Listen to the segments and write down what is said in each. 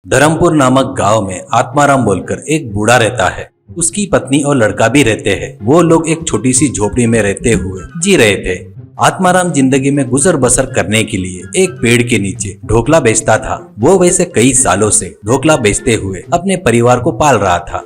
धर्मपुर नामक गांव में आत्माराम बोलकर एक बूढ़ा रहता है। उसकी पत्नी और लड़का भी रहते हैं। वो लोग एक छोटी सी झोपड़ी में रहते हुए जी रहे थे। आत्माराम जिंदगी में गुजर बसर करने के लिए एक पेड़ के नीचे ढोकला बेचता था। वो वैसे कई सालों से ढोकला बेचते हुए अपने परिवार को पाल रहा था।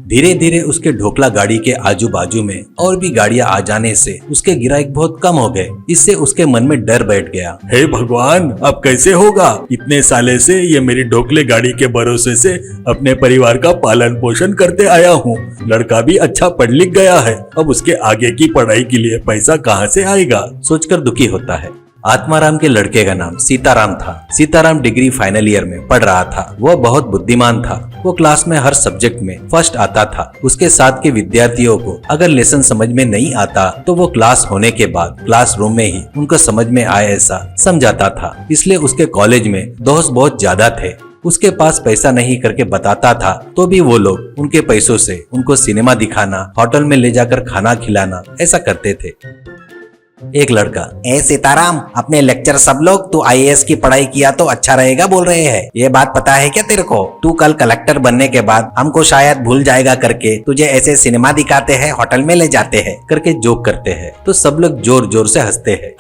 धीरे धीरे उसके ढोकला गाड़ी के आजू बाजू में और भी गाड़ियां आ जाने से उसके गिराइक बहुत कम हो गए। इससे उसके मन में डर बैठ गया। हे भगवान, अब कैसे होगा? इतने साले से ये मेरी ढोकले गाड़ी के भरोसे से अपने परिवार का पालन पोषण करते आया हूँ। लड़का भी अच्छा पढ़ लिख गया है, अब उसके आगे की पढ़ाई के लिए पैसा कहाँ से आएगा? सोचकर दुखी होता है। आत्माराम के लड़के का नाम सीताराम था। सीताराम डिग्री फाइनल ईयर में पढ़ रहा था। वह बहुत बुद्धिमान था। वो क्लास में हर सब्जेक्ट में फर्स्ट आता था। उसके साथ के विद्यार्थियों को अगर लेसन समझ में नहीं आता तो वो क्लास होने के बाद क्लासरूम में ही उनको समझ में आए ऐसा समझाता था। इसलिए उसके कॉलेज में दोस्त बहुत ज्यादा थे। उसके पास पैसा नहीं करके बताता था तो भी वो लोग उनके पैसों से उनको सिनेमा दिखाना, होटल में ले जाकर खाना खिलाना ऐसा करते थे। एक लड़का, ए सीताराम, अपने लेक्चर सब लोग तू आईएएस की पढ़ाई किया तो अच्छा रहेगा बोल रहे हैं। ये बात पता है क्या तेरे को? तू कल कलेक्टर बनने के बाद हमको शायद भूल जाएगा करके तुझे ऐसे सिनेमा दिखाते हैं, होटल में ले जाते हैं करके जोक करते हैं तो सब लोग जोर जोर से हंसते हैं।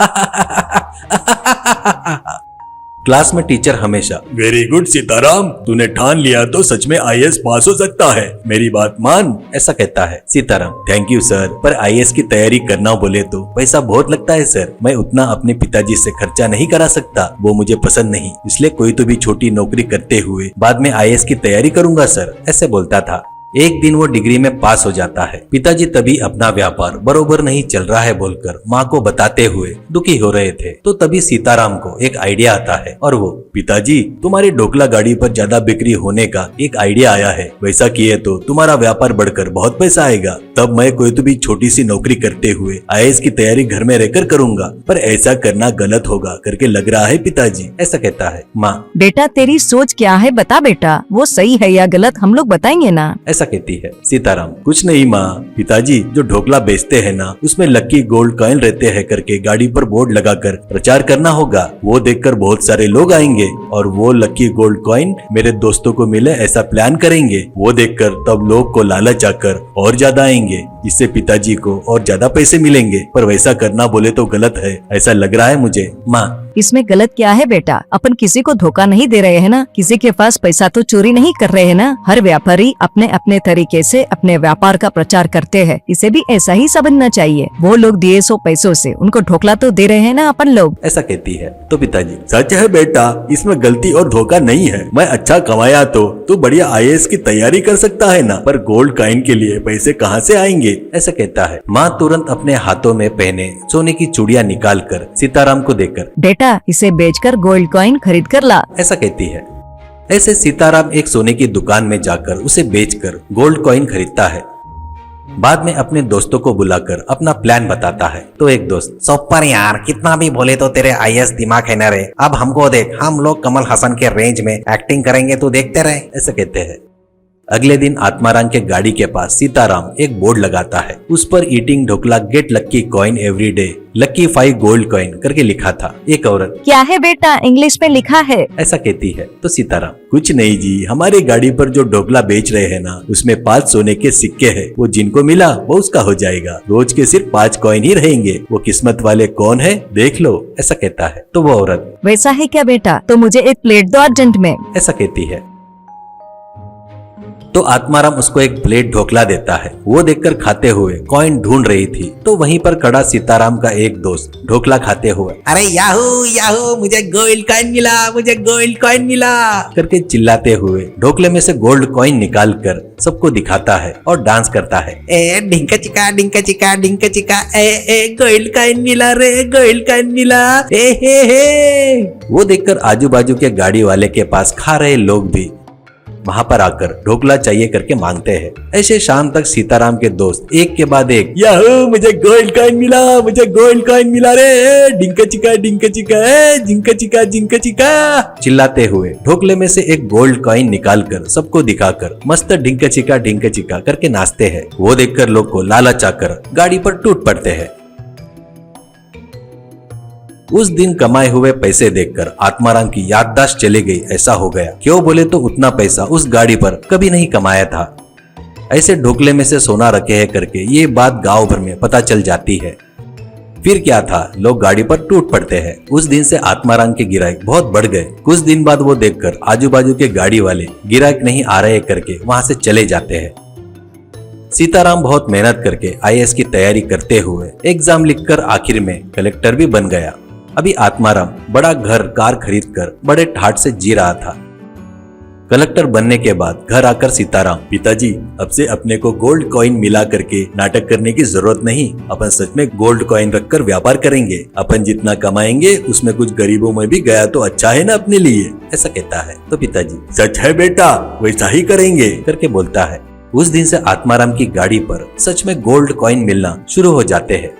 क्लास में टीचर हमेशा वेरी गुड सीताराम, तूने ठान लिया तो सच में आईएएस पास हो सकता है, मेरी बात मान, ऐसा कहता है। सीताराम, थैंक यू सर, पर आईएएस की तैयारी करना बोले तो पैसा बहुत लगता है सर। मैं उतना अपने पिताजी से खर्चा नहीं करा सकता, वो मुझे पसंद नहीं। इसलिए कोई तो भी छोटी नौकरी करते हुए बाद में आईएएस की तैयारी करूंगा सर, ऐसे बोलता था। एक दिन वो डिग्री में पास हो जाता है। पिताजी तभी अपना व्यापार बरोबर नहीं चल रहा है बोलकर माँ को बताते हुए दुखी हो रहे थे। तो तभी सीताराम को एक आइडिया आता है और वो, पिताजी तुम्हारी ढोकला गाड़ी पर ज्यादा बिक्री होने का एक आइडिया आया है। वैसा किए तो तुम्हारा व्यापार बढ़कर बहुत पैसा आएगा। तब मैं कोई तो भी छोटी सी नौकरी करते हुए आईएएस की तैयारी घर में रहकर करूंगा, पर ऐसा करना गलत होगा करके लग रहा है पिताजी, ऐसा कहता है। माँ, बेटा तेरी सोच क्या है बता बेटा, वो सही है या गलत हम लोग बताएंगे ना, ऐसा कहती है। सीताराम, कुछ नहीं माँ, पिताजी जो ढोकला बेचते हैं ना उसमें लकी गोल्ड कॉइन रहते हैं करके गाड़ी पर बोर्ड लगाकर प्रचार करना होगा। वो देखकर बहुत सारे लोग आएंगे और वो लकी गोल्ड कॉइन मेरे दोस्तों को मिले ऐसा प्लान करेंगे। वो देखकर तब लोग को लालच आकर और ज्यादा आएंगे। इससे पिताजी को और ज्यादा पैसे मिलेंगे, पर वैसा करना बोले तो गलत है, ऐसा लग रहा है मुझे। माँ, इसमें गलत क्या है बेटा? अपन किसी को धोखा नहीं दे रहे हैं ना, किसी के पास पैसा तो चोरी नहीं कर रहे हैं ना। हर व्यापारी अपने अपने तरीके से अपने व्यापार का प्रचार करते हैं, इसे भी ऐसा ही समझना चाहिए। वो लोग दिए 100 पैसों से उनको ढोकला तो दे रहे हैं ना अपन लोग, ऐसा कहती है। तो पिताजी, सच है बेटा, इसमें गलती और धोखा नहीं है। मैं अच्छा कमाया तो तू बढ़िया आईएएस की तैयारी कर सकता है ना, पर गोल्ड कॉइन के लिए पैसे कहाँ से आएंगे, ऐसा कहता है। माँ तुरंत अपने हाथों में पहने सोने की चूड़ियाँ निकाल कर सीताराम को देकर, बेटा इसे बेचकर गोल्ड कॉइन खरीद कर ला, ऐसा कहती है। ऐसे सीताराम एक सोने की दुकान में जाकर उसे बेचकर गोल्ड कॉइन खरीदता है। बाद में अपने दोस्तों को बुलाकर अपना प्लान बताता है। तो एक दोस्त, सुपर यार, कितना भी बोले तो तेरे आईएएस दिमाग है ना रे। अब हमको देख, हम लोग कमल हसन के रेंज में एक्टिंग करेंगे, तू देखते रहे, ऐसा कहते हैं। अगले दिन आत्माराम के गाड़ी के पास सीताराम एक बोर्ड लगाता है। उस पर ईटिंग ढोकला गेट लक्की कॉइन एवरी डे, लक्की 5 गोल्ड कॉइन करके लिखा था। एक औरत, क्या है बेटा इंग्लिश में लिखा है, ऐसा कहती है। तो सीताराम, कुछ नहीं जी, हमारी गाड़ी पर जो ढोकला बेच रहे हैं ना उसमें 5 सोने के सिक्के हैं। वो जिनको मिला वो उसका हो जाएगा। रोज के सिर्फ 5 कॉइन ही रहेंगे। वो किस्मत वाले कौन है देख लो, ऐसा कहता है। तो वो औरत, वैसा है क्या बेटा, तो मुझे एक प्लेट दो अर्जेंट में, ऐसा कहती है। तो आत्माराम उसको एक प्लेट ढोकला देता है। वो देखकर खाते हुए कॉइन ढूंढ रही थी तो वहीं पर खड़ा सीताराम का एक दोस्त ढोकला खाते हुए, अरे याहू याहू, मुझे गोल्ड कॉइन मिला, मुझे गोल्ड कॉइन मिला करके चिल्लाते हुए ढोकले में से गोल्ड कॉइन निकाल कर सबको दिखाता है और डांस करता है। ए ढिंका चिका ढिंका चिका ढिंका चिका, ए गोल्ड कॉइन मिला रे, गोल्ड कॉइन मिला, ए हे। वो देखकर आजू बाजू के गाड़ी वाले के पास खा रहे लोग भी वहाँ पर आकर ढोकला चाहिए करके मांगते हैं। ऐसे शाम तक सीताराम के दोस्त एक के बाद एक, याहू मुझे गोल्ड कॉइन मिला, मुझे गोल्ड कॉइन मिला रे, डिंका चिका जिंका चिका जिंका चिका चिल्लाते हुए ढोकले में से एक गोल्ड कॉइन निकालकर सबको दिखाकर मस्त ढिंका चिका करके नाचते हैं। वो देखकर लोग को लालच आकर गाड़ी पर टूट पड़ते हैं। उस दिन कमाए हुए पैसे देखकर आत्माराम की याददाश्त चली गई ऐसा हो गया। क्यों बोले तो उतना पैसा उस गाड़ी पर कभी नहीं कमाया था। ऐसे ढोकले में से सोना रखे है करके ये बात गांव भर में पता चल जाती है। फिर क्या था, लोग गाड़ी पर टूट पड़ते हैं। उस दिन से आत्माराम के गिराक बहुत बढ़ गए। कुछ दिन बाद वो देखकर आजू बाजू के गाड़ी वाले गिराक नहीं आ रहे करके वहां से चले जाते हैं। सीताराम बहुत मेहनत करके आईएएस की तैयारी करते हुए एग्जाम लिखकर आखिर में कलेक्टर भी बन गया। अभी आत्माराम बड़ा घर कार खरीदकर बड़े ठाट से जी रहा था। कलेक्टर बनने के बाद घर आकर सीताराम, पिताजी अब से अपने को गोल्ड कॉइन मिला करके नाटक करने की जरूरत नहीं। अपन सच में गोल्ड कॉइन रखकर व्यापार करेंगे। अपन जितना कमाएंगे उसमें कुछ गरीबों में भी गया तो अच्छा है ना अपने लिए। ऐसा कहता है तो पिताजी सच है बेटा, वैसा ही करेंगे करके बोलता है। उस दिन से आत्माराम की गाड़ी पर सच में गोल्ड कॉइन मिलना शुरू हो जाते हैं।